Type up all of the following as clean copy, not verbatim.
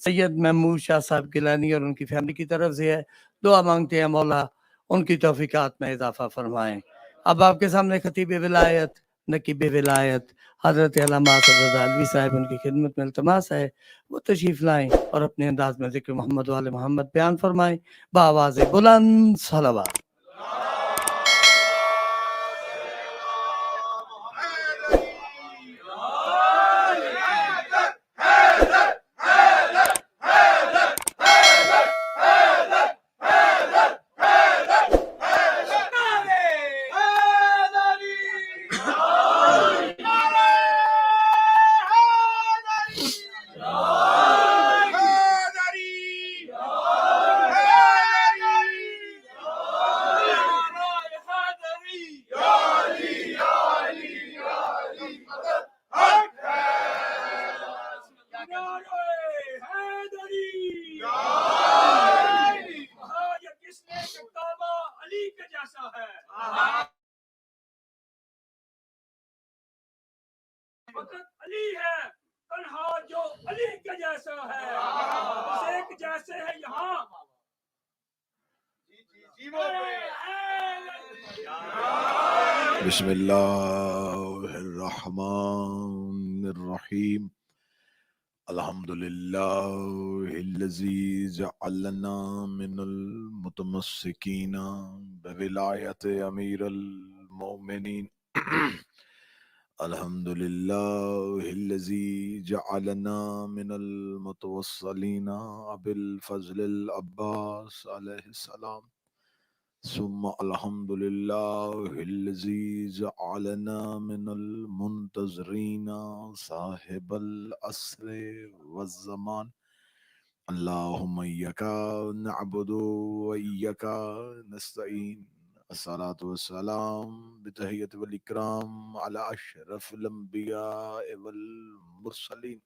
سید محمود شاہ صاحب گیلانی اور ان کی فیملی کی طرف سے ہے. دعا مانگتے ہیں مولا ان کی توفیقات میں اضافہ فرمائیں. اب آپ کے سامنے خطیب ولایت نقیب ولایت حضرت علامہ اسد رضا صاحب ان کی خدمت میں التماس ہے وہ تشریف لائیں اور اپنے انداز میں ذکر محمد وال محمد بیان فرمائیں بآواز بلند صلوات. بسم اللہ الرحمن الرحیم الحمد للہ الذی جعلنا من المتمسکین بولایت امیر المؤمنین الحمد للہ الذی جعلنا من المتوصلین بالفضل العباس علیہ السلام ثم الحمد للہ الذی جعلنا من المنتظرین صاحب العصر والزمان اللہم ایک نعبد و ایک نستعین الصلاة والسلام بتحیت والاکرام علی اشرف الانبیاء والمرسلین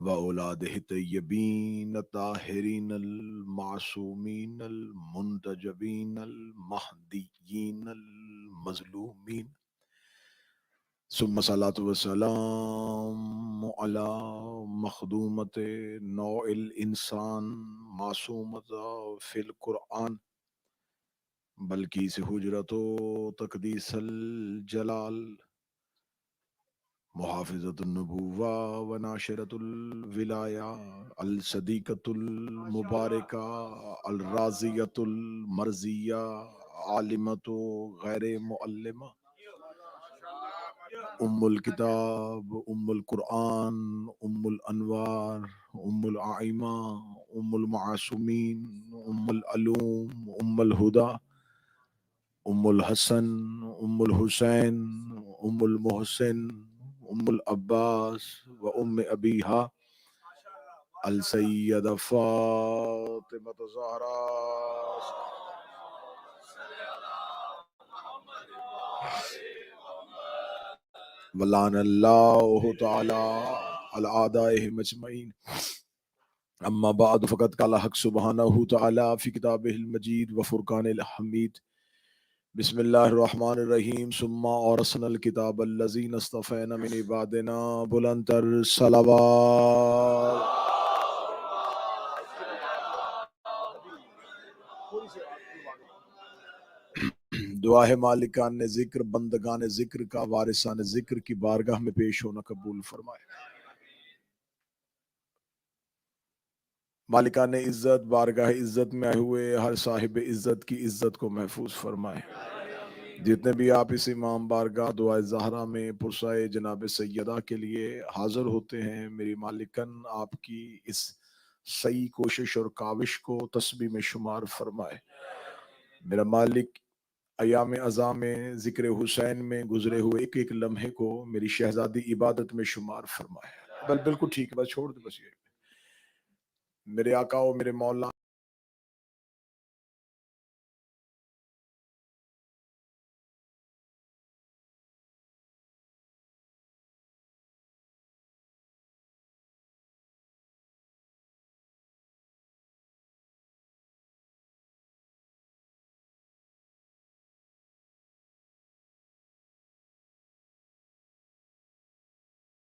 وأولادہ الطیبین الطاہرین المعصومین المنتجبین المہدیین المظلومین ثم صلاة والسلام علی مخدومت نوع الانسان معصومت فی القرآن بلکہ سے حجرت و تقدیس الجلال محافظت النبوہ و ناشرت الولایہ الصدیقۃ المبارکہ الرازیۃ المرضیہ عالمۃ غیر معلمہ ام الکتاب ام القرآن ام الانوار ام الائمہ ام المعصومین ام العلوم ام الہدی ام الحسن ام الحسین ام المحسن ام العباس و ام ابیہا السیدہ فاطمہ الزہرا ولعن اللہ تعالی علی اعدائہم اجمعین. اما بعد فقد قال حق سبحانہ تعالی فی کتابہ المجید و فرقان الحمید بسم اللہ الرحمن الرحیم ثم اورثنا الکتاب الذین اصطفینا من عبادنا بلند تر صلوات. دعا ہے مالکان ذکر بندگان ذکر کا وارثان ذکر کی بارگاہ میں پیش ہونا قبول فرمائے. مالکان عزت بارگاہ عزت میں آئے ہوئے ہر صاحب عزت کی عزت کو محفوظ فرمائے. جتنے بھی آپ اس امام بارگاہ دعائے زہرا میں پرسائے جناب سیدہ کے لیے حاضر ہوتے ہیں، میری مالکن آپ کی اس صحیح کوشش اور کاوش کو تسبیح میں شمار فرمائے. میرا مالک ایام ازاں میں ذکر حسین میں گزرے ہوئے ایک ایک لمحے کو میری شہزادی عبادت میں شمار فرمائے. بالکل ٹھیک ہے، بس چھوڑ دے. بس یہ میرے آقا و میرے مولا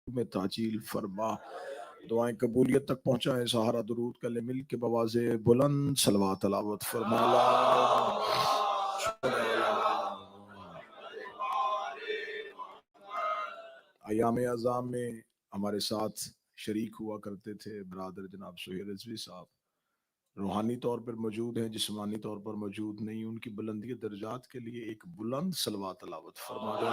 میں تعجیل فرما. دعائیں قبولیت تک پہنچائیں. سہارا درود کا لے مل کے بواز بلند صلوات تلاوت فرمایا. ایام اعظام میں ہمارے ساتھ شریک ہوا کرتے تھے برادر جناب سہیل رضوی صاحب. روحانی طور پر موجود ہیں، جسمانی طور پر موجود نہیں. ان کی بلندی درجات کے لیے ایک بلند صلوات تلاوت فرمایا.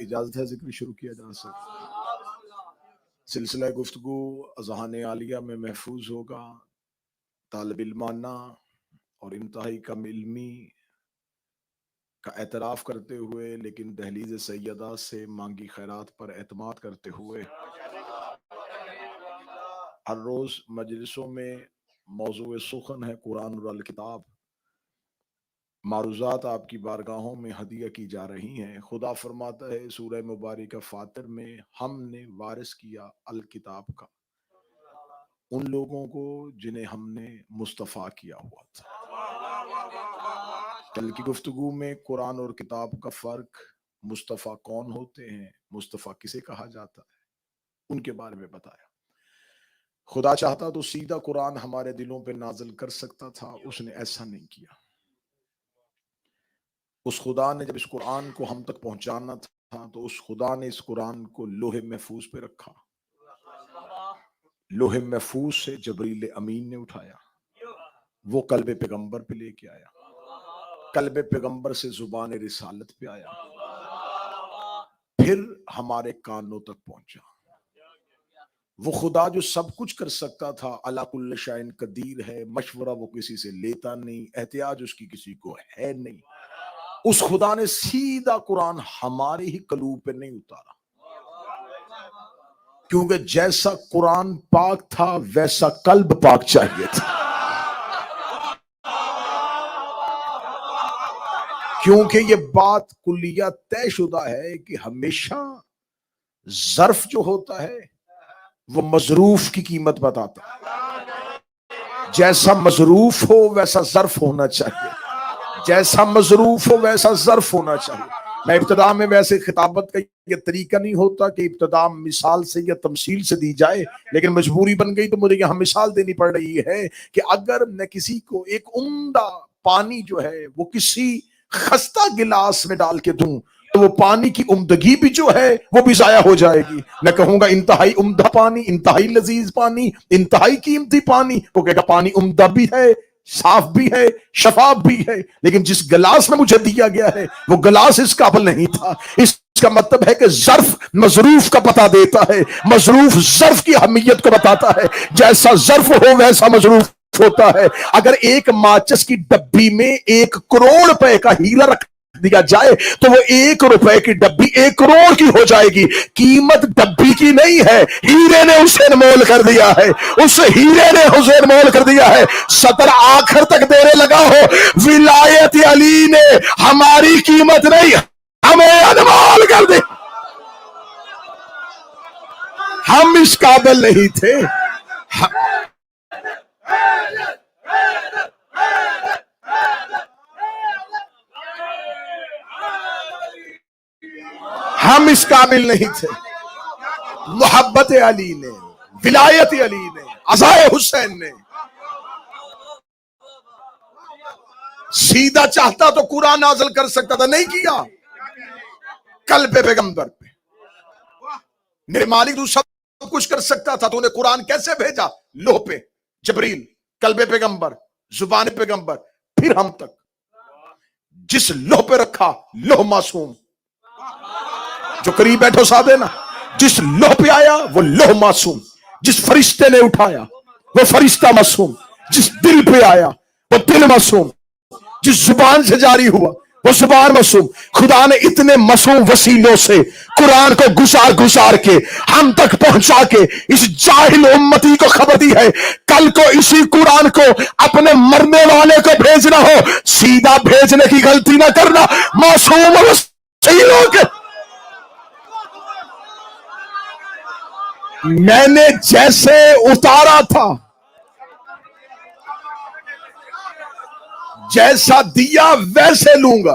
اجازت ہے ذکر شروع کیا جا سکتا. سلسلہ گفتگو اذہان عالیہ میں محفوظ ہوگا. طالب علمانہ اور انتہائی کم علمی کا اعتراف کرتے ہوئے لیکن دہلیز سیدہ سے مانگی خیرات پر اعتماد کرتے ہوئے ہر روز مجلسوں میں موضوع سخن ہے قرآن اور الکتاب. معروضات آپ کی بارگاہوں میں ہدیہ کی جا رہی ہیں. خدا فرماتا ہے سورہ مبارکہ فاطر میں، ہم نے وارث کیا الکتاب کا ان لوگوں کو جنہیں ہم نے مصطفیٰ کیا ہوا تھا. کل کی گفتگو میں قرآن اور کتاب کا فرق، مصطفیٰ کون ہوتے ہیں، مصطفیٰ کسے کہا جاتا ہے، ان کے بارے میں بتایا. خدا چاہتا تو سیدھا قرآن ہمارے دلوں پہ نازل کر سکتا تھا، اس نے ایسا نہیں کیا. اس خدا نے جب اس قرآن کو ہم تک پہنچانا تھا تو اس خدا نے اس قرآن کو لوح محفوظ پہ رکھا. لوح محفوظ سے جبریل امین نے اٹھایا، وہ قلب پیغمبر پہ لے کے آیا، قلب پیغمبر سے زبان رسالت پہ آیا، پھر ہمارے کانوں تک پہنچا. وہ خدا جو سب کچھ کر سکتا تھا، علی کل شیء قدیر ہے، مشورہ وہ کسی سے لیتا نہیں، احتیاج اس کی کسی کو ہے نہیں. اس خدا نے سیدھا قرآن ہمارے ہی قلوب پہ نہیں اتارا، کیونکہ جیسا قرآن پاک تھا ویسا قلب پاک چاہیے تھا. کیونکہ یہ بات کلیہ طے شدہ ہے کہ ہمیشہ ظرف جو ہوتا ہے وہ مظروف کی قیمت بتاتا ہے. جیسا مظروف ہو ویسا ظرف ہونا چاہیے، جیسا مظروف ہو ویسا ظرف ہونا چاہیے. میں ابتدا میں ویسے خطابت کا یہ طریقہ نہیں ہوتا کہ ابتدا مثال سے یا تمثیل سے دی جائے، لیکن مجبوری بن گئی تو مجھے یہاں مثال دینی پڑ رہی ہے کہ اگر میں کسی کو ایک عمدہ پانی جو ہے وہ کسی خستہ گلاس میں ڈال کے دوں تو وہ پانی کی عمدگی بھی جو ہے وہ بھی ضائع ہو جائے گی. میں کہوں گا انتہائی عمدہ پانی، انتہائی لذیذ پانی، انتہائی قیمتی پانی، وہ کہے گا پانی عمدہ بھی ہے، صاف بھی ہے، شفاف بھی ہے، لیکن جس گلاس میں مجھے دیا گیا ہے وہ گلاس اس قابل نہیں تھا. اس کا مطلب ہے کہ ظرف مظروف کا پتہ دیتا ہے، مظروف ظرف کی اہمیت کو بتاتا ہے. جیسا ظرف ہو ویسا مظروف ہوتا ہے. اگر ایک ماچس کی ڈبی میں 1 کروڑ روپے کا ہیرا رکھ دیا جائے تو وہ 1 روپے کی ڈبی 1 کروڑ کی ہو جائے گی. قیمت ڈبی کی نہیں ہے، ہیرے نے اسے انمول کر دیا ہے، اس ہیرے نے اسے انمول کر دیا ہے. صدر آخر تک دینے لگا ہو، ولایت علی نے ہماری قیمت نہیں ہمیں انمول کر دی. ہم اس قابل نہیں تھے. ہم اس قابل نہیں تھے. محبت علی نے، ولایت علی نے، عزائے حسین نے. سیدھا چاہتا تو قرآن نازل کر سکتا تھا، نہیں کیا. قلب پیغمبر پہ. میرے مالک تو سب کچھ کر سکتا تھا تو انہیں قرآن کیسے بھیجا؟ لوح پہ، جبریل، قلب پیغمبر، زبان پیغمبر، پھر ہم تک. جس لوح پہ رکھا، لوح معصوم. جو قریب بیٹھو صاحب ہے نا، جس لوح پہ آیا وہ لوح معصوم. جس فرشتے نے اٹھایا وہ فرشتہ معصوم. جس دل پہ آیا وہ دل معصوم. جس زبان سے جاری ہوا وہ زبان معصوم. خدا نے اتنے معصوم وسیلوں سے قرآن کو گزار گزار کے ہم تک پہنچا کے اس جاہل امتی کو خبر دی ہے. کل کو اسی قرآن کو اپنے مرنے والے کو بھیجنا ہو، سیدھا بھیجنے کی غلطی نہ کرنا. معصوم وسیلوں کے میں نے جیسے اتارا تھا، جیسا دیا ویسے لوں گا.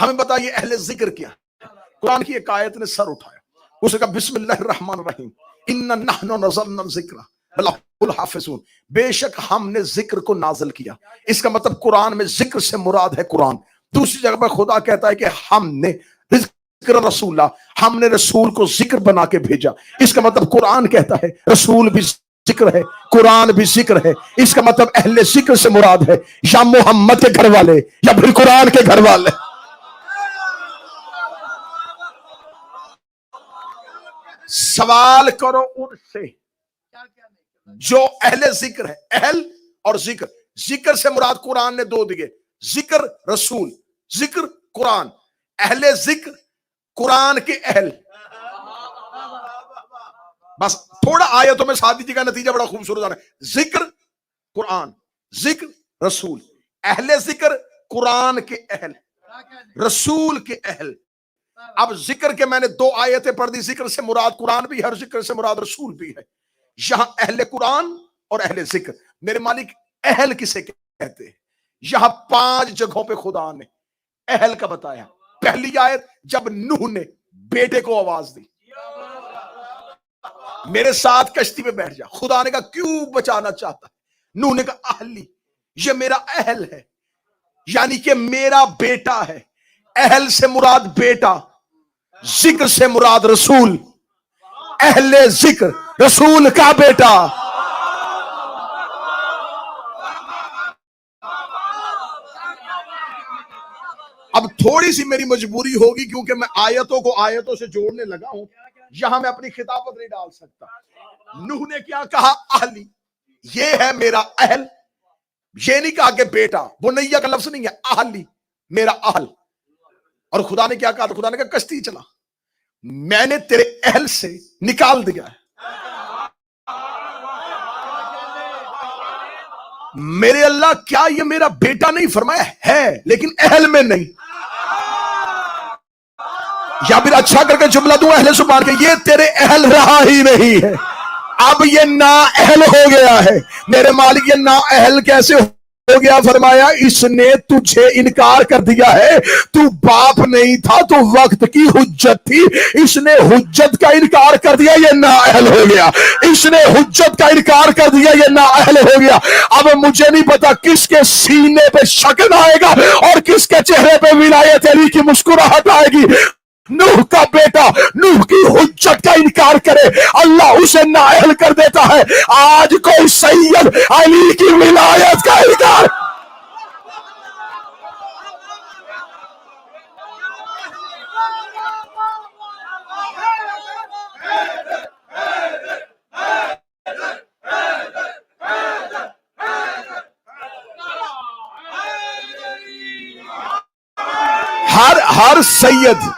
ہمیں بتائیے اہل ذکر کیا ہے؟ قرآن کی ایک آیت نے سر اٹھایا، اسے کہا بسم اللہ الرحمن الرحیم انا نحن نزلنا الذکر وَلَهُ الحافظون، بے شک ہم نے ذکر کو نازل کیا۔ اس کا مطلب قرآن میں ذکر سے مراد ہے قرآن۔ دوسری جگہ پر خدا کہتا ہے کہ ہم نے ذکر رسول اللہ، ہم نے رسول کو ذکر بنا کے بھیجا۔ اس کا مطلب قرآن کہتا ہے رسول بھی ذکر ہے، قرآن بھی ذکر ہے۔ اس کا مطلب اہل ذکر سے مراد ہے یا محمد کے گھر والے یا پھر قرآن کے گھر والے۔ سوال کرو ان سے جو اہل ذکر ہے۔ اہل اور ذکر، ذکر سے مراد قرآن نے دو دیے، ذکر رسول، ذکر قرآن۔ اہل ذکر قرآن کے اہل۔ بس تھوڑا آیتوں میں ساتھ دیجیے گا، نتیجہ بڑا خوبصورت آنا ہے۔ ذکر قرآن، ذکر رسول۔ اہل ذکر قرآن کے اہل، رسول کے اہل۔ اب ذکر کے میں نے دو آیتیں پڑھ دی، ذکر سے مراد قرآن بھی ہے اور ذکر سے مراد رسول بھی ہے۔ یہاں اہل قرآن اور اہل ذکر، میرے مالک اہل کسے کہتے ہیں؟ یہاں 5 جگہوں پہ خدا نے اہل کا بتایا۔ پہلی آیت جب نوح نے بیٹے کو آواز دی، میرے ساتھ کشتی پہ بیٹھ جا، خدا نے کہا کیوں بچانا چاہتا ہے؟ نوح نے کہا اہلی، یہ میرا اہل ہے، یعنی کہ میرا بیٹا ہے۔ اہل سے مراد بیٹا، ذکر سے مراد رسول۔ اہل ذکر رسول کا بیٹا۔ اب تھوڑی سی میری مجبوری ہوگی کیونکہ میں آیتوں کو آیتوں سے جوڑنے لگا ہوں، یہاں میں اپنی خطابت نہیں ڈال سکتا۔ نوح نے کیا کہا؟ اہلی، یہ ہے میرا اہل۔ یہ نہیں کہا کہ بیٹا، بنیہ کا لفظ نہیں ہے، اہلی میرا اہل۔ اور خدا نے کیا کہا؟ تو خدا نے کہا کشتی چلا، میں نے تیرے اہل سے نکال دیا ہے۔ میرے اللہ کیا یہ میرا بیٹا نہیں؟ فرمایا ہے لیکن اہل میں نہیں۔ یا پھر اچھا کر کے جملہ دوں اہل سبحان کے، یہ تیرے اہل رہا ہی نہیں ہے، اب یہ نا اہل ہو گیا ہے۔ میرے مالک یہ نا اہل کیسے ہو گیا؟ فرمایا اس نے تجھے انکار کر دیا ہے، تو باپ نہیں تھا، تو وقت کی حجت تھی، اس نے حجت کا انکار کر دیا، یہ نا اہل ہو گیا۔ اس نے حجت کا انکار کر دیا، یہ نا اہل ہو گیا۔ اب مجھے نہیں پتا کس کے سینے پہ شکن آئے گا اور کس کے چہرے پہ ولایت علی کی مسکراہٹ آئے گی۔ نوح کا بیٹا نوح کی حجت کا انکار کرے، اللہ اسے نااہل کر دیتا ہے۔ آج کوئی سید علی کی ولایت کا انکار، ہر سید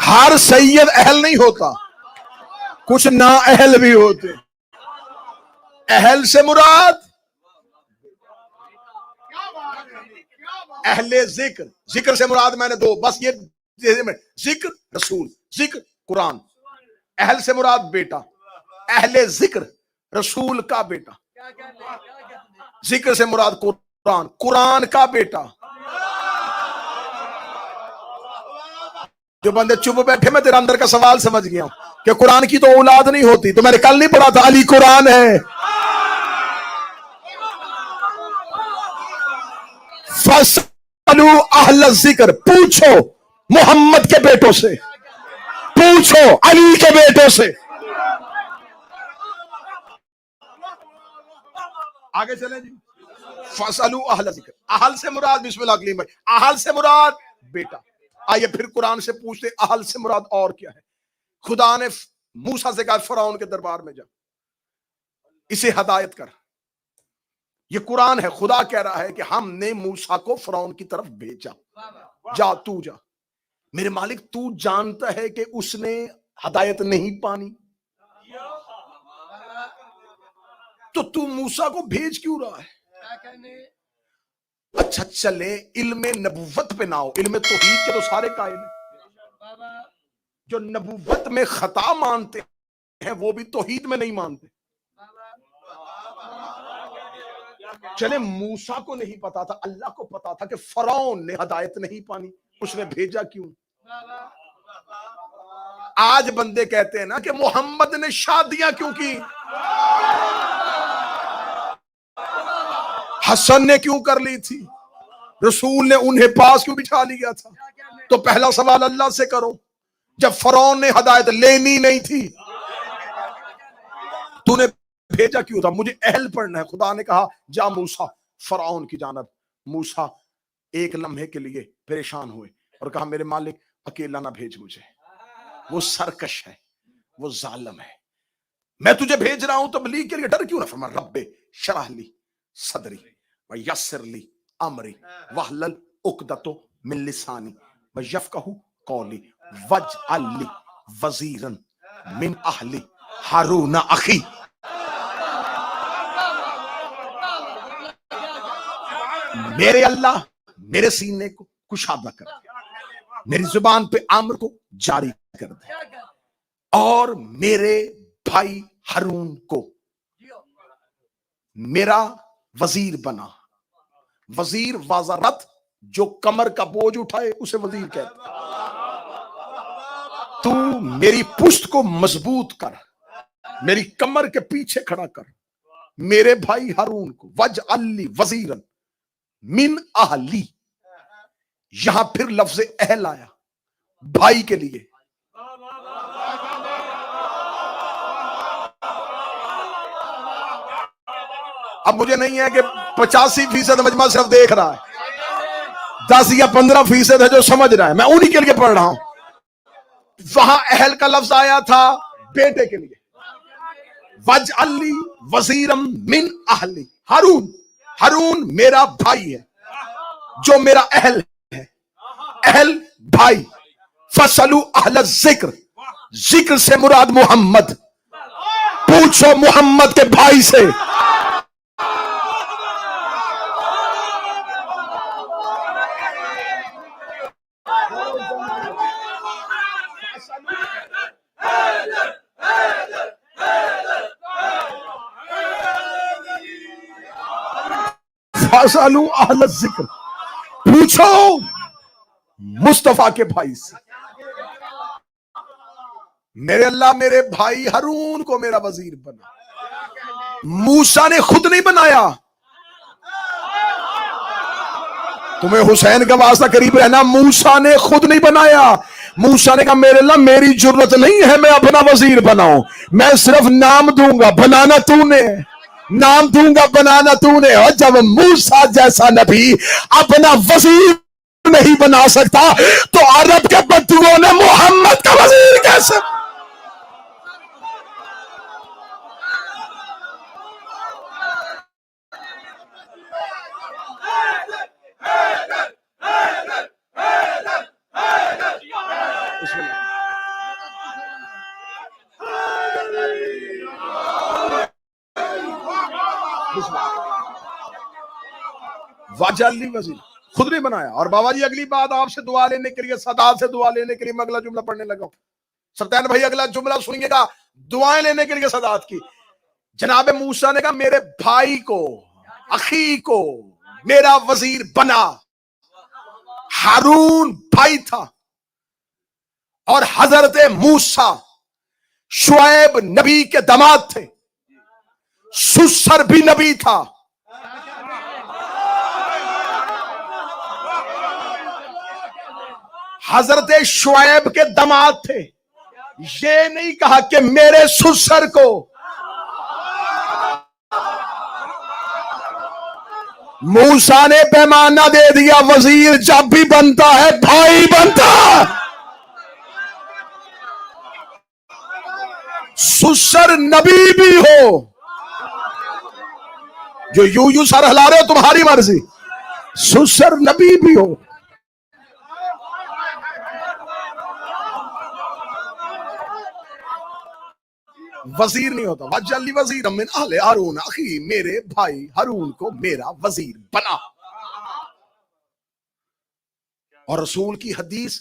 ہر سید اہل نہیں ہوتا، کچھ نا اہل بھی ہوتے۔ اہل سے مراد اہل ذکر، ذکر سے مراد میں نے دو بس یہ ذکر رسول، ذکر قرآن۔ اہل سے مراد بیٹا، اہل ذکر رسول کا بیٹا، ذکر سے مراد قرآن، قرآن کا بیٹا۔ جو بندے چپ بیٹھے میں تیرا اندر کا سوال سمجھ گیا ہوں کہ قرآن کی تو اولاد نہیں ہوتی، تو میں نے کل نہیں پڑھا تھا علی قرآن ہے۔ فَاسْأَلُوا أَهْلَ الذِّكْرِ، پوچھو محمد کے بیٹوں سے، پوچھو علی کے بیٹوں سے۔ آگے چلیں جی۔ فَاسْأَلُوا أَهْلَ الذِّكْرِ، اہل سے مراد بسم اللہ کلیم بھائی، اہل سے مراد بیٹا۔ آئیے پھر قرآن سے پوچھتے اہل سے مراد اور کیا ہے؟ خدا نے موسیٰ سے کہا فرعون کے دربار میں جا، اسے ہدایت کر۔ یہ قرآن ہے، خدا کہہ رہا ہے کہ ہم نے موسیٰ کو فرعون کی طرف بھیجا، جا تو جا۔ میرے مالک تو جانتا ہے کہ اس نے ہدایت نہیں پانی، تو موسیٰ کو بھیج کیوں رہا ہے؟ اچھا چلے علم نبوت پہ نہ ہو، علم توحید کے تو سارے قائل ہیں، جو نبوت میں خطا مانتے ہیں وہ بھی توحید میں نہیں مانتے. چلے موسیٰ کو نہیں پتا تھا, اللہ کو پتا تھا کہ فرعون نے ہدایت نہیں پانی, اس نے بھیجا کیوں. آج بندے کہتے ہیں نا کہ محمد نے شادیاں کیوں کی, حسن نے کیوں کر لی تھی, رسول نے انہیں پاس کیوں بٹھا لیا تھا. تو پہلا سوال اللہ سے کرو, جب فرعون نے ہدایت لینی نہیں تھی تو نے بھیجا کیوں تھا. مجھے اہل پڑھنا ہے. خدا نے کہا جا موسیٰ فرعون کی جانب. موسیٰ ایک لمحے کے لیے پریشان ہوئے اور کہا میرے مالک اکیلا نہ بھیج مجھے, وہ سرکش ہے, وہ ظالم ہے, میں تجھے بھیج رہا ہوں تبلیغ کے لیے, ڈر کیوں نہ. فرما رب شرح لی صدری ویسر لی امری واحلل عقدۃ من لسانی ویفقہوا قولی واجعل لی وزیرا من اہلی ہارون اخی. میرے اللہ میرے سینے کو کشادہ کر دے, میری زبان پہ امر کو جاری کر دے, اور میرے بھائی ہارون کو میرا وزیر بنا. وزیر وزارت جو کمر کا بوجھ اٹھائے اسے وزیر کہتے ہیں. تو میری پشت کو مضبوط کر, میری کمر کے پیچھے کھڑا کر, میرے بھائی ہارون کو وجعل لی وزیرا من اہلی. یہاں پھر لفظ اہل آیا بھائی کے لیے. اب مجھے نہیں ہے کہ 85% مجمع صرف دیکھ رہا ہے, 10 یا 15% ہے جو سمجھ رہا ہے, میں انہی کے لیے پڑھ رہا ہوں. وہاں اہل کا لفظ آیا تھا بیٹے کے لیے, وجعل لی وزیرا من اہلی. ہارون, ہارون میرا بھائی ہے جو میرا اہل ہے. اہل بھائی. فسلو اہل الذکر, ذکر سے مراد محمد, پوچھو محمد کے بھائی سے. فسلو اہل الذکر, پوچھو مصطفیٰ کے بھائی سے. میرے اللہ میرے بھائی ہارون کو میرا وزیر بنا. موسیٰ نے خود نہیں بنایا. تمہیں حسین کا واسطہ قریب رہنا, موسیٰ نے خود نہیں بنایا. موسیٰ نے کہا میرے اللہ میری ضرورت نہیں ہے میں اپنا وزیر بناؤں, میں صرف نام دوں گا, بنانا تو نے, نام دوں گا بنانا تو نے. اور جب موسیٰ جیسا نبی اپنا وزیر نہیں بنا سکتا تو عرب کے بدوؤں نے محمد کا وزیر کیسے. واجعل لی وزیر, خود نہیں بنایا. اور بابا جی اگلی بات آپ سے دعا لینے کے لیے, سادات سے دعا لینے کے لیے میں اگلا جملہ پڑھنے لگا ہوں. سلطان بھائی اگلا جملہ سنیے گا, دعائیں لینے کے لیے سادات کی. جناب موسیٰ نے کہا میرے بھائی کو اخی کو میرا وزیر بنا. ہارون بھائی تھا اور حضرت موسیٰ شعیب نبی کے داماد تھے, سسر بھی نبی تھا. حضرت شعیب کے داماد تھے. یہ نہیں کہا کہ میرے سسر کو. موسیٰ نے پیمانہ دے دیا, وزیر جب بھی بنتا ہے بھائی بنتا. سسر نبی بھی ہو, جو یوں سر ہلا رہے ہو تمہاری مرضی, سسر نبی بھی ہو. وزیر نہیں ہوتا. وجعل لی وزیرا من اہل ہارون اخی, میرے بھائی ہارون کو میرا وزیر بنا. اور رسول کی حدیث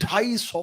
250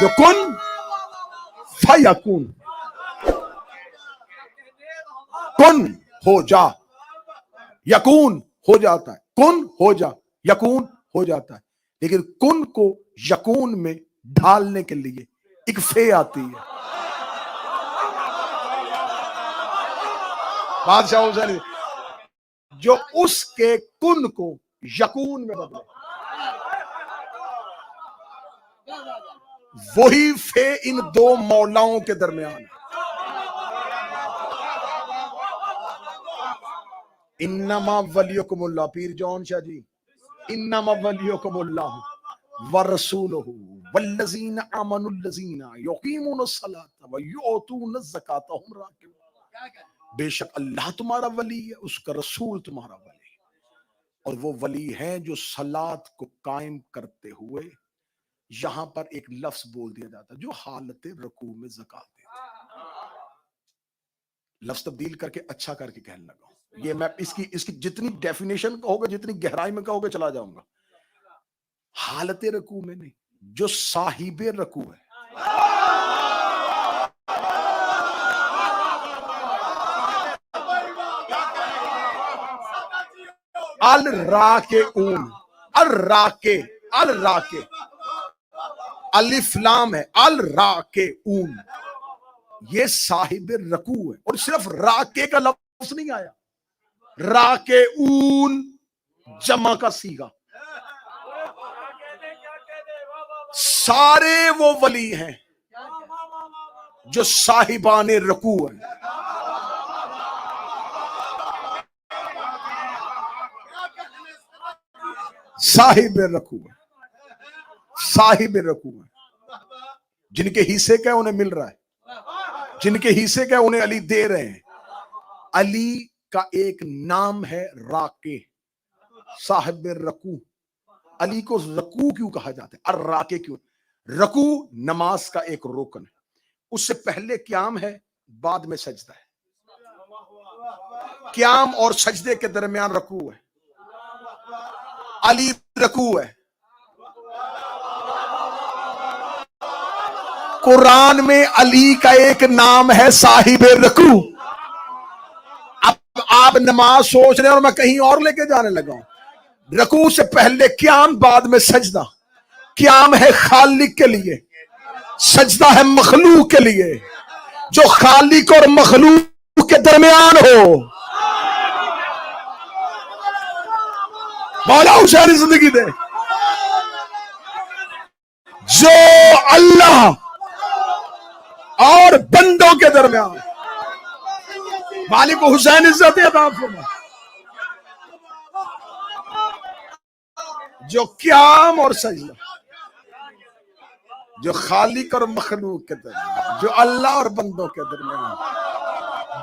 جو کن فیکون، کن ہو جا، یکون ہو جاتا ہے، کن ہو جا، یکون ہو جاتا ہے، لیکن کن کو یکون میں ڈھالنے کے لیے ایک فے آتی ہے. بادشاہ حسین جو اس کے کن کو یکون میں بدلے، وہی فے ان دو مولاؤں کے درمیان ہے. انما ولیکم اللہ، پیر جون شاہ جی، انما ولیکم اللہ ورسولہ والذین آمنوا الذین یقیمون الصلاۃ ویؤتون الزکاۃ وهم راکعون. بے شک اللہ تمہارا ولی ہے، اس کا رسول تمہارا ولی ہے، اور وہ ولی ہیں جو صلاۃ کو قائم کرتے ہوئے، یہاں پر ایک لفظ بول دیا جاتا ہے جو حالت رکوع میں زکات دیتا ہے. لفظ تبدیل کر کے اچھا کر کے کہنے لگا ہوں. یہ میں اس کی جتنی ڈیفینیشن کہو گے، جتنی گہرائی میں کہو گے، چلا جاؤں گا. حالت رکوع میں نہیں، جو صاحب رکوع ہے. الراکعون، الراکع، الراکع، الف لام ہے، الراکعون، یہ صاحب رکوع ہے. اور صرف راکع کا لفظ نہیں آیا، راکعون جمع کا صیغہ. سارے وہ ولی ہیں جو صاحبان رکوع ہیں. صاحب رکوع، صاحب رکوع ہے. جن کے حصے کا انہیں مل رہا ہے، جن کے حصے کا انہیں علی دے رہے ہیں. علی کا ایک نام ہے راکع، صاحب رکوع. علی کو رکوع کیوں کہا جاتا ہے، الراکع کیوں؟ رکوع نماز کا ایک رکن ہے، اس سے پہلے قیام ہے، بعد میں سجدہ ہے. قیام اور سجدے کے درمیان رکوع ہے. علی رکوع ہے. قرآن میں علی کا ایک نام ہے صاحب رکوع. اب آپ نماز سوچ رہے ہیں اور میں کہیں اور لے کے جانے لگا ہوں. رکوع سے پہلے قیام، بعد میں سجدہ. قیام ہے خالق کے لیے، سجدہ ہے مخلوق کے لیے. جو خالق اور مخلوق کے درمیان ہو، مولا حسین زندگی دے. جو اللہ اور بندوں کے درمیان، مالک حسین عزت عطا فرما. جو قیام اور سجدہ، جو خالق اور مخلوق کے درمیان، جو اللہ اور بندوں کے درمیان.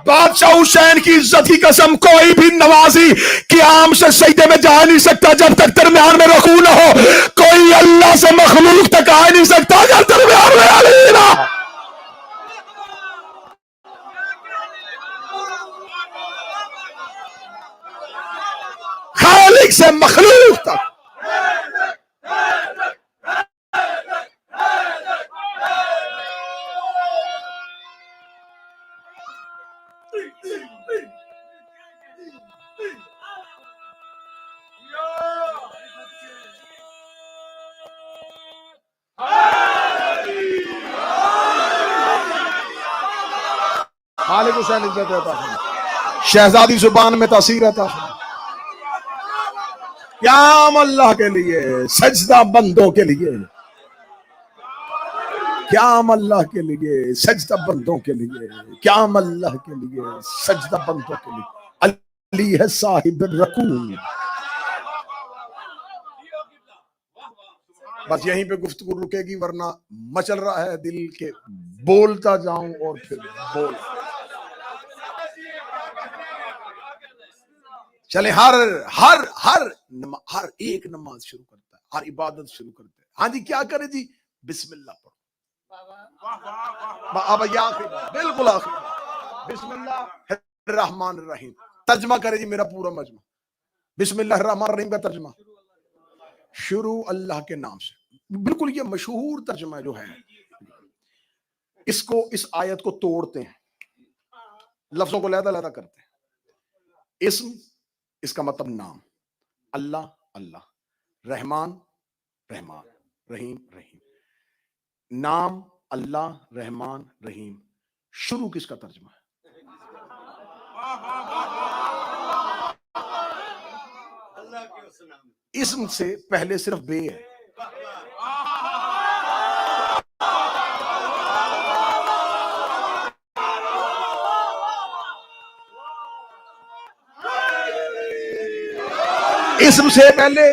بادشاہ حسین کی عزت کی قسم، کوئی بھی نوازی قیام سے سجدے میں جا نہیں سکتا جب تک درمیان میں رکوع نہ ہو. کوئی اللہ سے مخلوق تک آ نہیں سکتا جب درمیان میں علی نہ ہو. خالق سے مخلوق تک. مالک حسین عزت عطا فرما. شہزادی زبان میں تاثیر عطا فرما. قیام اللہ کے لیے، سجدہ بندوں کے لیے. قیام اللہ کے لیے، سجدہ بندوں کے لیے. قیام اللہ کے لیے، سجدہ بندوں کے لیے. علی ہے صاحب رکوع. بس یہیں پہ گفتگو رکے گی، ورنہ مچل رہا ہے دل کے بولتا جاؤں اور پھر بول. چلے ہر ایک نماز شروع کرتا ہے، ہر عبادت شروع کرتا ہے. ہاں جی کیا کرے جی؟ بسم اللہ پڑھو. اب بالکل آخر بسم اللہ الرحمن الرحیم. ترجمہ کرے جی میرا پورا مجمع. بسم اللہ الرحمن الرحیم کا ترجمہ، شروع اللہ کے نام سے. بالکل یہ مشہور ترجمہ جو ہے اس کو اس آیت کو توڑتے ہیں, لفظوں کو علیحدہ علیحدہ کرتے ہیں. اسم اس کا مطلب نام, اللہ اللہ, رحمان رحمان, رحیم رحیم. نام اللہ رحمان رحیم, شروع کس کا ترجمہ ہے؟ اسم سے پہلے صرف بے ہے. اسم سے پہلے,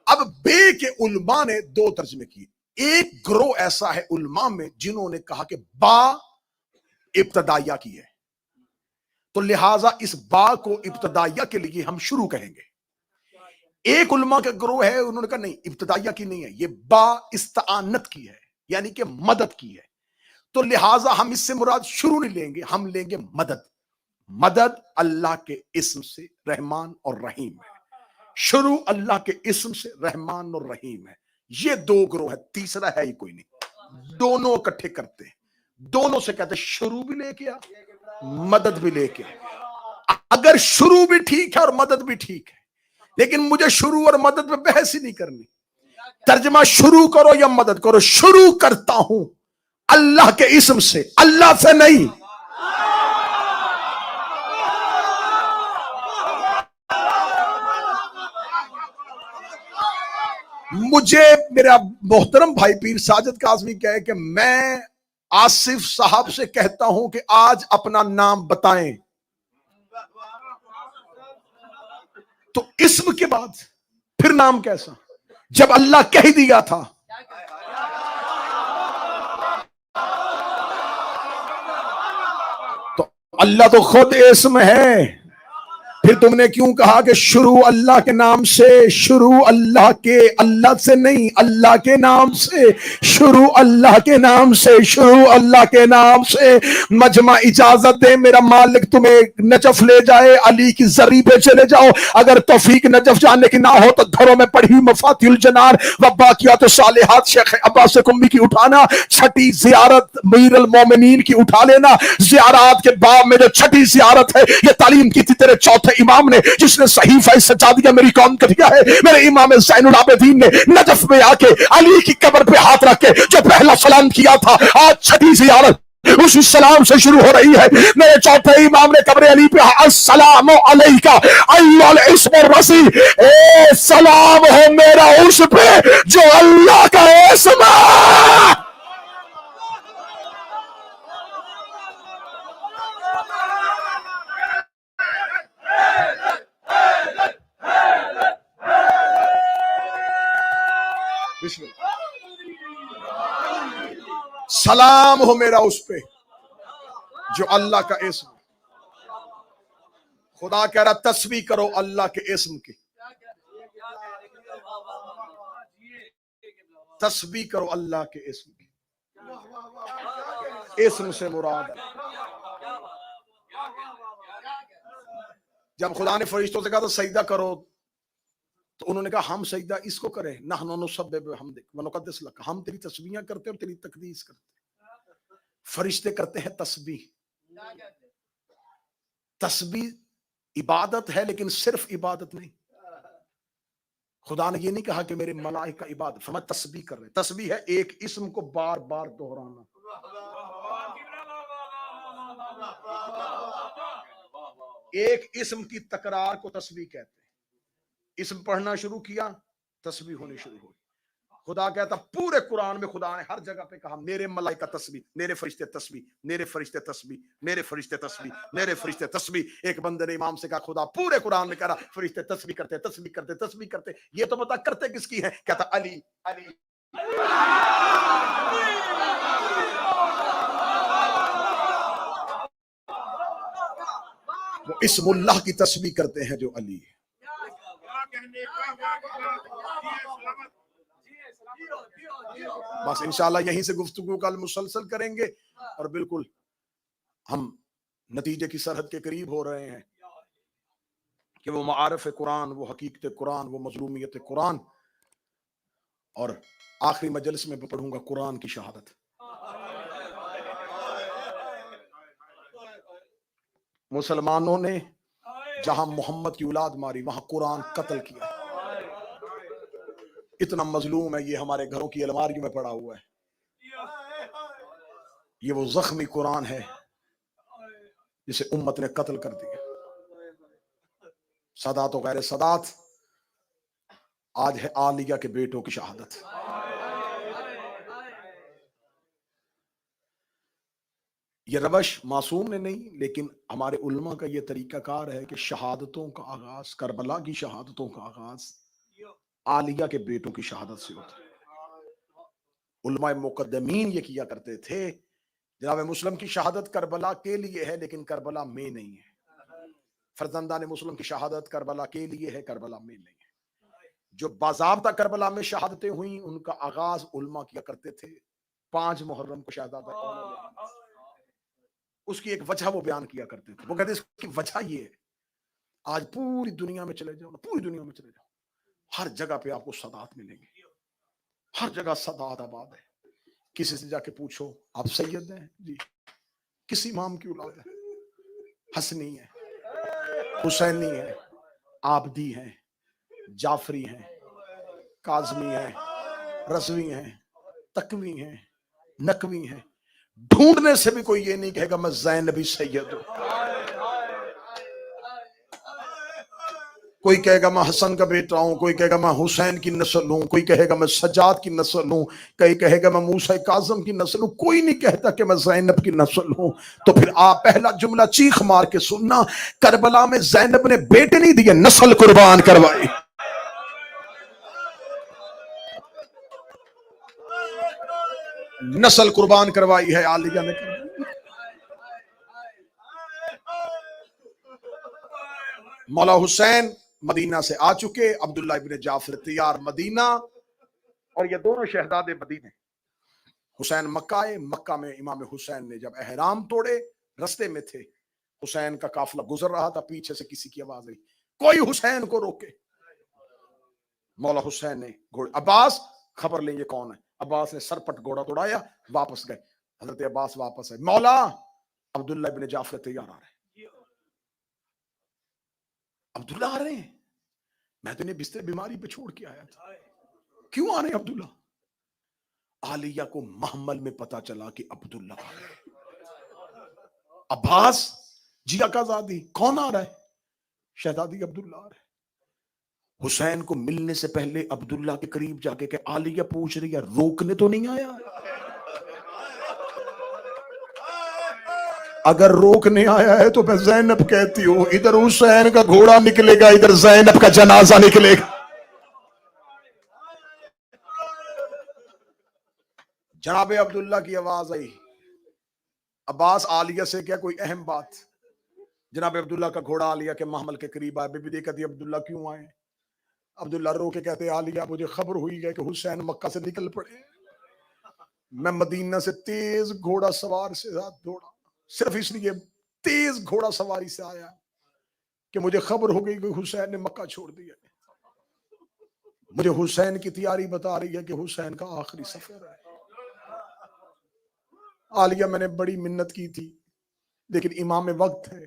اب بے کے علماء نے دو ترجمے کیے. ایک گروہ ایسا ہے علماء میں جنہوں نے کہا کہ با ابتدائیہ کی ہے, تو لہٰذا اس با کو ابتدائیہ کے لیے ہم شروع کہیں گے. ایک علماء کا گروہ ہے انہوں نے کہا نہیں, ابتدائیہ کی نہیں ہے, یہ با استعانت کی ہے, یعنی کہ مدد کی ہے, تو لہٰذا ہم اس سے مراد شروع نہیں لیں گے, ہم لیں گے مدد. مدد اللہ کے اسم سے رحمان اور رحیم ہے, شروع اللہ کے اسم سے رحمان اور رحیم ہے. یہ دو گروہ ہے, تیسرا ہے ہی کوئی نہیں. دونوں اکٹھے کرتے ہیں, دونوں سے کہتے ہیں شروع بھی لے کے آ, مدد بھی لے کے آ. اگر شروع بھی ٹھیک ہے اور مدد بھی ٹھیک ہے, لیکن مجھے شروع اور مدد میں بحث ہی نہیں کرنی. ترجمہ شروع کرو یا مدد کرو, شروع کرتا ہوں اللہ کے اسم سے, اللہ سے نہیں. مجھے میرا محترم بھائی پیر ساجد کاظمی کہے کہ میں آصف صاحب سے کہتا ہوں کہ آج اپنا نام بتائیں, تو اسم کے بعد پھر نام کیسا, جب اللہ کہہ دیا تھا. تو اللہ تو خود اسم ہے, پھر تم نے کیوں کہا کہ شروع اللہ کے نام سے, شروع اللہ کے, اللہ سے نہیں, اللہ کے نام سے, شروع اللہ کے نام سے, شروع اللہ کے نام سے. مجمع اجازت دے, میرا مالک تمہیں نجف لے جائے, علی کی زری پہ چلے جاؤ. اگر توفیق نجف جانے کی نہ ہو تو گھروں میں پڑھی مفاتیح الجنان و باقیات الصالحات شیخ عباس قمی کی اٹھانا, چھٹی زیارت میر المومنین کی اٹھا لینا. زیارات کے باب میں جو چھٹی زیارت ہے, یہ تعلیم کی تھی تیرے چوتھے امام نے, جس نے صحیفہ سجادیہ میری قوم کا دیا ہے. میرے امام زین العابدین نے نجف میں آ کے علی کی قبر پہ ہاتھ رکھ کے جو پہلا سلام کیا تھا, آج چھٹی زیارت اسی سلام سے شروع ہو رہی ہے. میرے چوتھے امام نے قبر علی پہ السلام علیکہ ایھا الاسم الرسی, اے سلام ہو میرا اس پہ جو اللہ کا اسم ہے. سلام ہو میرا اس پہ جو اللہ کا اسم. خدا کہہ رہا تسبیح کرو اللہ کے اسم کی, تسبیح کرو اللہ کے اسم کی. اسم سے مراد ہے, جب خدا نے فرشتوں سے کہا تو سجدہ کرو, تو انہوں نے کہا ہم سجدہ اس کو کریں, نحن نسبح بحمدک ونقدس لک, ہم تیری تسبیحاں کرتے اور تیری تقدیس کرتے. فرشتے کرتے ہیں تسبیح. تسبیح عبادت ہے, لیکن صرف عبادت نہیں. خدا نے یہ نہیں کہا کہ میرے ملائکہ عبادت, فرمایا تسبیح کر رہے. تسبیح ہے ایک اسم کو بار بار دہرانا. ایک اسم کی تکرار کو تسبیح کہتے ہیں. اسم پڑھنا شروع کیا, تسبیح ہونی شروع ہوئی. خدا کہتا پورے قرآن میں خدا نے ہر جگہ پہ کہا میرے ملائکہ تسبیح, میرے فرشتے تسبیح, میرے فرشتے تسبیح, میرے فرشتے تسبیح, میرے فرشتے تسبیح. ایک بندے نے امام سے کہا خدا پورے قرآن میں کہہ رہا فرشتے تسبیح کرتے تسبیح کرتے تسبیح کرتے, یہ تو بتا کرتے کس کی ہے؟ کہتا علی علی. وہ اسم اللہ کی تسبیح کرتے ہیں جو علی ہے. بس انشاءاللہ یہیں سے گفتگو کا مسلسل کریں گے, اور بالکل ہم نتیجے کی سرحد کے قریب ہو رہے ہیں کہ وہ معارف قرآن, وہ حقیقت قرآن, وہ مظلومیت قرآن اور آخری مجلس میں پڑھوں گا قرآن کی شہادت. مسلمانوں نے جہاں محمد کی اولاد ماری وہاں قرآن قتل کیا. اتنا مظلوم ہے، یہ ہمارے گھروں کی الماریوں میں پڑا ہوا ہے. یہ وہ زخمی قرآن ہے جسے امت نے قتل کر دیا. سادات و غیر سادات، آج ہے عالیہ کے بیٹوں کی شہادت. یہ روش معصوم نے نہیں، لیکن ہمارے علماء کا یہ طریقہ کار ہے کہ شہادتوں کا آغاز، کربلا کی شہادتوں کا آغاز عالیہ کے بیٹوں کی شہادت سے ہوتا ہے. علماء مقدمین یہ کیا کرتے تھے، جناب مسلم کی شہادت کربلا کے لیے ہے لیکن کربلا میں نہیں ہے. فرزندان مسلم کی شہادت کربلا کے لیے ہے، کربلا میں نہیں ہے. جو باضابطہ کربلا میں شہادتیں ہوئیں ان کا آغاز علماء کیا کرتے تھے 5 محرم کو شہادت ہے. اس کی ایک وجہ وہ بیان کیا کرتے تھے. وہ کہتے ہیں اس کی وجہ یہ ہے، آج پوری دنیا میں چلے جاؤ، پوری دنیا میں چلے جاؤ، ہر جگہ پہ آپ کو سادات ملیں گے. ہر جگہ سادات آباد ہے. کسی سے جا کے پوچھو آپ سید ہیں؟ جی. کس امام کی اولاد ہے؟ حسنی ہے، حسینی ہے، عابدی ہیں، جعفری ہیں، کاظمی ہیں، رضوی ہیں، تقوی ہیں، نقوی ہیں. ڈھونڈنے سے بھی کوئی یہ نہیں کہے گا میں زینبی سید ہوں. کوئی کہے گا میں حسن کا بیٹا ہوں، کوئی کہے گا میں حسین کی نسل ہوں، کوئی کہے گا میں سجاد کی نسل ہوں، کوئی کہے گا میں موسیٰ کاظم کی نسل ہوں. کوئی نہیں کہتا کہ میں زینب کی نسل ہوں. تو پھر آپ پہلا جملہ چیخ مار کے سننا، کربلا میں زینب نے بیٹے نہیں دیے، نسل قربان کروائی. نسل قربان کروائی ہے عالیہ نے. مولا حسین مدینہ سے آ چکے، عبداللہ ابن جعفر تیار مدینہ، اور یہ دونوں شہزادے مدینے. حسین مکہ آئے. مکہ میں امام حسین نے جب احرام توڑے، رستے میں تھے، حسین کا قافلہ گزر رہا تھا، پیچھے سے کسی کی آواز آئی کوئی حسین کو روکے. مولا حسین نے عباس خبر لیں یہ کون ہے. عباس نے سر پٹ گھوڑا دوڑایا، واپس گئے. حضرت عباس واپس آئے، مولا عبداللہ ابن جعفر تیار آ رہے ہیں. عبداللہ آ رہے ہیں؟ میں تو انہیں بستر بیماری پہ چھوڑ کے آیا تھا. کیوں آ رہے ہیں عبداللہ؟ عالیہ کو محمل میں پتا چلا کہ عبداللہ آ رہے ہیں. عباس جی آقازادی کون آ رہا ہے؟ شہزادی عبداللہ آ رہے ہیں. حسین کو ملنے سے پہلے عبداللہ کے قریب جا کے کہ عالیہ پوچھ رہی ہے روکنے تو نہیں آیا؟ اگر روکنے آیا ہے تو میں زینب کہتی ہوں، ادھر حسین کا گھوڑا نکلے گا، ادھر زینب کا جنازہ نکلے گا. جناب عبداللہ کی آواز آئی. عباس عالیہ سے کیا کوئی اہم بات؟ جناب عبداللہ کا گھوڑا عالیہ کے محمل کے قریب آئے. بی بی دیکھا دی عبداللہ کیوں آئے؟ عبداللہ رو کے کہتے عالیہ مجھے خبر ہوئی ہے کہ حسین مکہ سے نکل پڑے. میں مدینہ سے تیز گھوڑا سوار سے ساتھ دوڑا، صرف اس لیے تیز گھوڑا سواری سے آیا کہ مجھے خبر ہو گئی کہ حسین نے مکہ چھوڑ دیا. مجھے حسین کی تیاری بتا رہی ہے کہ حسین کا آخری سفر ہے. عالیہ میں نے بڑی منت کی تھی لیکن امام وقت ہے،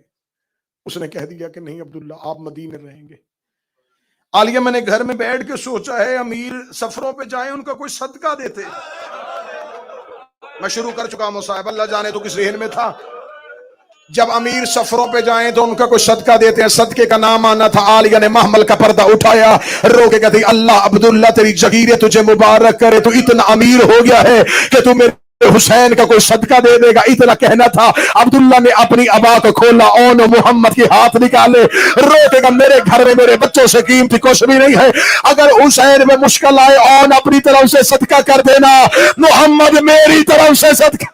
اس نے کہہ دیا کہ نہیں عبداللہ آپ مدینے رہیں گے. عالیہ میں نے گھر میں بیٹھ کے سوچا ہے امیر سفروں پہ جائیں ان کا کوئی صدقہ دیتے. میں شروع کر چکا مصاحب، اللہ جانے تو کس ذہن میں تھا. جب امیر سفروں پہ جائیں تو ان کا کوئی صدقہ دیتے ہیں. صدقے کا نام آنا تھا. عالیہ نے محمل کا پردہ اٹھایا، رو کے کہتی اللہ عبداللہ تیری جگیریں تجھے مبارک کرے، تو اتنا امیر ہو گیا ہے کہ تو میرے حسین کا کوئی صدقہ دے دے گا. اتنا کہنا تھا. عبداللہ نے اپنی ابا کو کھولا، اون محمد کے ہاتھ نکالے، رو کے کہا میرے گھر میں میرے بچوں سے قیمتی کچھ بھی نہیں ہے، اگر حسین میں مشکل آئے اون اپنی طرف سے صدقہ کر دینا، محمد میری طرف سے صدقہ.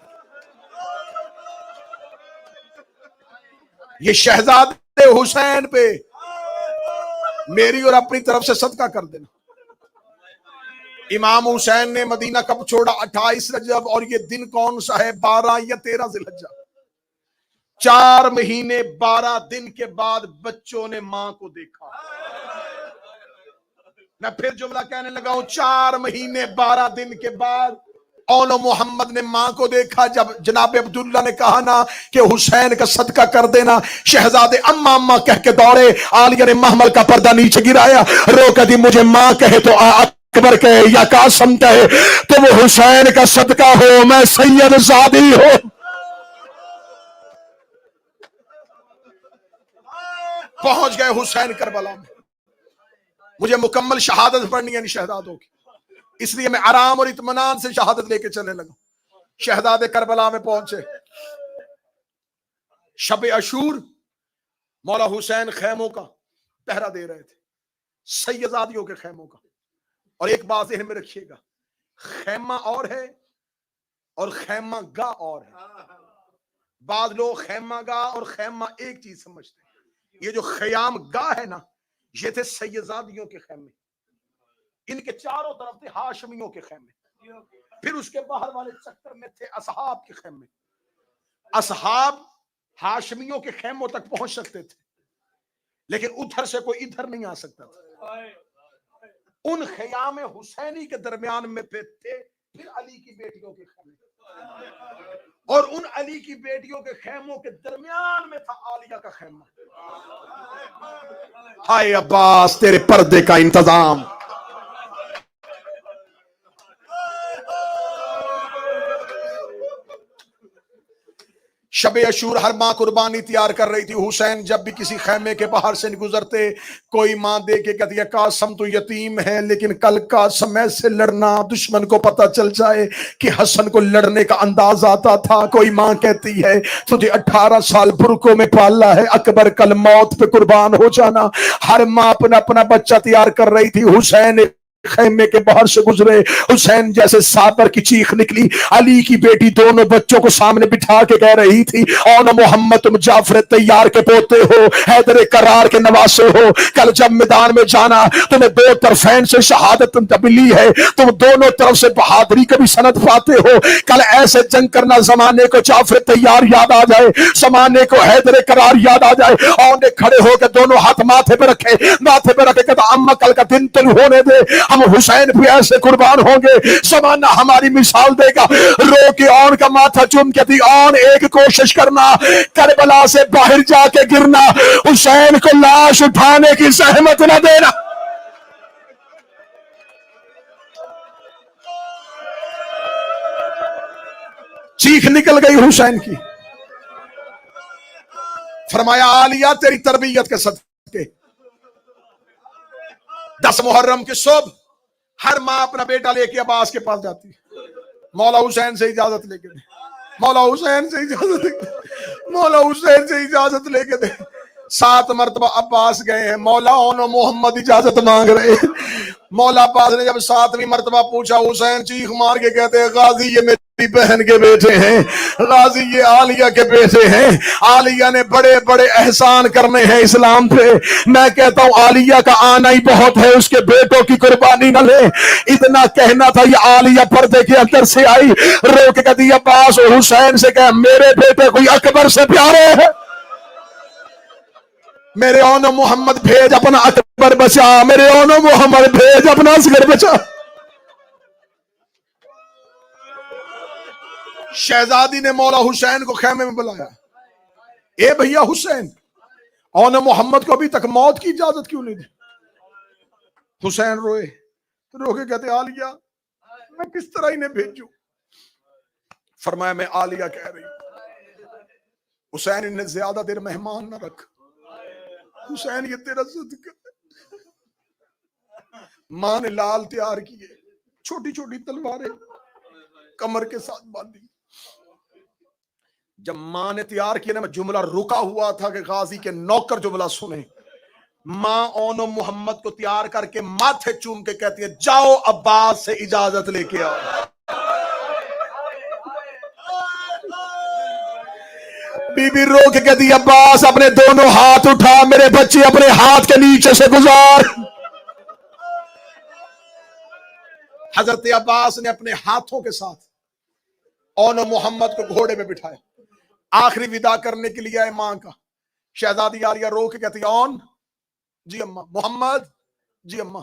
یہ شہزادے حسین پہ میری اور اپنی طرف سے صدقہ کر دینا. امام حسین نے مدینہ کب چھوڑا؟ 28 رجب، اور یہ دن کون سا ہے؟ 12 یا 13 ذی الحجہ. 4 مہینے 12 دن کے بعد بچوں نے ماں کو دیکھا. میں پھر جملہ کہنے لگا ہوں، 4 مہینے 12 دن کے بعد اون محمد نے ماں کو دیکھا. جب جناب عبداللہ نے کہا نا کہ حسین کا صدقہ کر دینا، شہزادے اما اما کہہ کے دوڑے. عالیہ نے محمل کا پردہ نیچے گرایا، رو کہ دی مجھے ماں کہے تو اکبر کہے یا قاسم کہے، تو وہ حسین کا صدقہ ہو، میں سید زادی ہوں. پہنچ گئے حسین کربلا میں. مجھے مکمل شہادت پڑھنی ہے شہزادوں کی، اس لیے میں آرام اور اطمینان سے شہادت لے کے چلنے لگا. شہزادے کربلا میں پہنچے. شب عاشور مولا حسین خیموں کا پہرا دے رہے تھے، سیدزادیوں کے خیموں کا. اور ایک بات ذہن میں رکھیے گا، خیمہ اور ہے اور خیمہ گاہ اور ہے. بعض لوگ خیمہ گاہ اور خیمہ ایک چیز سمجھتے ہیں. یہ جو خیام گاہ ہے نا، یہ تھے سیدزادیوں کے خیمے، ان کے چاروں طرف تھے ہاشمیوں کے خیمے. پھر اس کے باہر والے چکر میں تھے اصحاب کے خیمے. اصحاب ہاشمیوں کے خیموں تک پہنچ سکتے تھے، لیکن ادھر سے کوئی ادھر نہیں آ سکتا تھا. ان خیام حسینی کے درمیان میں تھے پھر علی کی بیٹیوں کے خیمے، اور ان علی کی بیٹیوں کے خیموں کے درمیان میں تھا عالیہ کا خیمہ. ہائے عباس تیرے پردے کا انتظام. شب عاشور ہر ماں قربانی تیار کر رہی تھی. حسین جب بھی کسی خیمے کے باہر سے گزرتے، کوئی ماں دے کے کہتی ہے قاسم تو یتیم ہے، لیکن کل قاسم سے لڑنا دشمن کو پتہ چل جائے کہ حسن کو لڑنے کا انداز آتا تھا. کوئی ماں کہتی ہے تجھے 18 سال برکوں میں پالا ہے، اکبر کل موت پہ قربان ہو جانا. ہر ماں اپنا اپنا بچہ تیار کر رہی تھی. حسین خیمے کے باہر سے گزرے، حسین جیسے سابر کی چیخ نکلی. علی کی بیٹی دونوں بچوں کو سامنے بٹھا کے کہہ رہی تھی، او نہ محمد تم جعفر تیار کے پوتے ہو، حیدر کرار کے نواسے ہو. کل جب میدان میں جانا تمہیں 2 طرفین سے شہادت ملی ہے، تم دونوں طرف سے بہادری کا بھی سند پاتے ہو. کل ایسے جنگ کرنا زمانے کو جعفر تیار یاد آ جائے، زمانے کو حیدر کرار یاد آ جائے. اور نے کھڑے ہو کے دونوں ہاتھ ماتھے پہ رکھے، ماتھے پہ رکھے کہتا اما کل کا دن تو ہونے دے، ہم حسین بھی ایسے قربان ہوں گے، زمانہ ہماری مثال دے گا. رو کے اون کا ماتھا چوم کے دی اون ایک کوشش کرنا، کربلا سے باہر جا کے گرنا، حسین کو لاش اٹھانے کی زحمت نہ دینا. چیخ نکل گئی حسین کی. فرمایا عالیہ تیری تربیت کے صدقے 10 محرم کی صبح ہر ماں اپنا بیٹا لے کے عباس کے پاس جاتی ہے. مولا حسین سے اجازت لے کے دے، مولا حسین سے اجازت لے کے، مولا حسین سے اجازت لے کے دے. 7 مرتبہ عباس گئے ہیں، مولا اونو محمد اجازت مانگ رہے ہیں. مولا عباس نے جب 7ویں مرتبہ پوچھا، حسین چیخ مار کے کہتے ہیں غازی یہ میری بہن کے بیٹے ہیں، غازی یہ عالیہ کے بیٹے ہیں، عالیہ نے بڑے بڑے احسان کرنے ہیں اسلام پہ. میں کہتا ہوں عالیہ کا آنا ہی بہت ہے، اس کے بیٹوں کی قربانی نہ لے. اتنا کہنا تھا، یہ عالیہ پردے کے اندر سے آئی، رو کے کہتی عباس اور حسین سے کہ میرے بیٹے کوئی اکبر سے پیارے ہیں، میرے اونو محمد بھیج اپنا اکبر بچا، میرے اونو محمد بھیج اپنا اصغر بچا. شہزادی نے مولا حسین کو خیمے میں بلایا. اے بھیا حسین، اونو محمد کو ابھی تک موت کی اجازت کیوں نہیں دی؟ حسین روئے، رو کے کہتے عالیہ میں کس طرح انہیں بھیجوں؟ فرمایا میں عالیہ کہہ رہی ہوں حسین انہیں زیادہ دیر مہمان نہ رکھ، حسین یہ تیرا صدقہ ہے. ماں نے لال تیار کیے، چھوٹی چھوٹی تلواریں کمر کے ساتھ باندھی. جب ماں نے تیار کیا نا، میں جملہ رکا ہوا تھا کہ غازی کے نوکر جملہ سنیں. ماں اونو محمد کو تیار کر کے ماتھے چوم کے کہتی ہے جاؤ عباس سے اجازت لے کے آؤ. بی بی رو کے کہتی عباس اپنے دونوں ہاتھ اٹھا، میرے بچے اپنے ہاتھ کے نیچے سے گزار. حضرت عباس نے اپنے ہاتھوں کے ساتھ اونو محمد کو گھوڑے میں بٹھایا. آخری ودا کرنے کے لیے آئے ماں کا. شہزادی عالیہ رو کے کہتی اون جی اماں، محمد جی اماں.